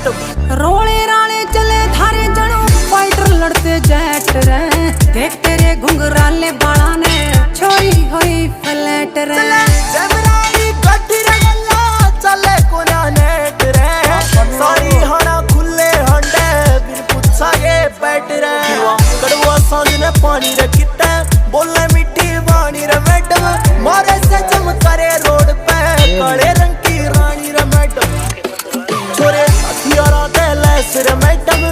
Madam. रोले राले चले थारे जनो फाइटर लड़ते जेट रे, देख तेरे घुंघराले बाला ने छोरी हुई फ्लैट रे। जमरानी गड्डी रे गल्ला चले कोना नेट रे, सारी हना खुले हंडे बिन पुछा ये बैठ रे। कड़वा सांझ ने पानी रे किते बोले मीठी वाणी रे मैडम, मारे से चमकारे रोड पे काले रंग की रानी रे मैडम। छोरे हथियारा दे लैस रे मैडम,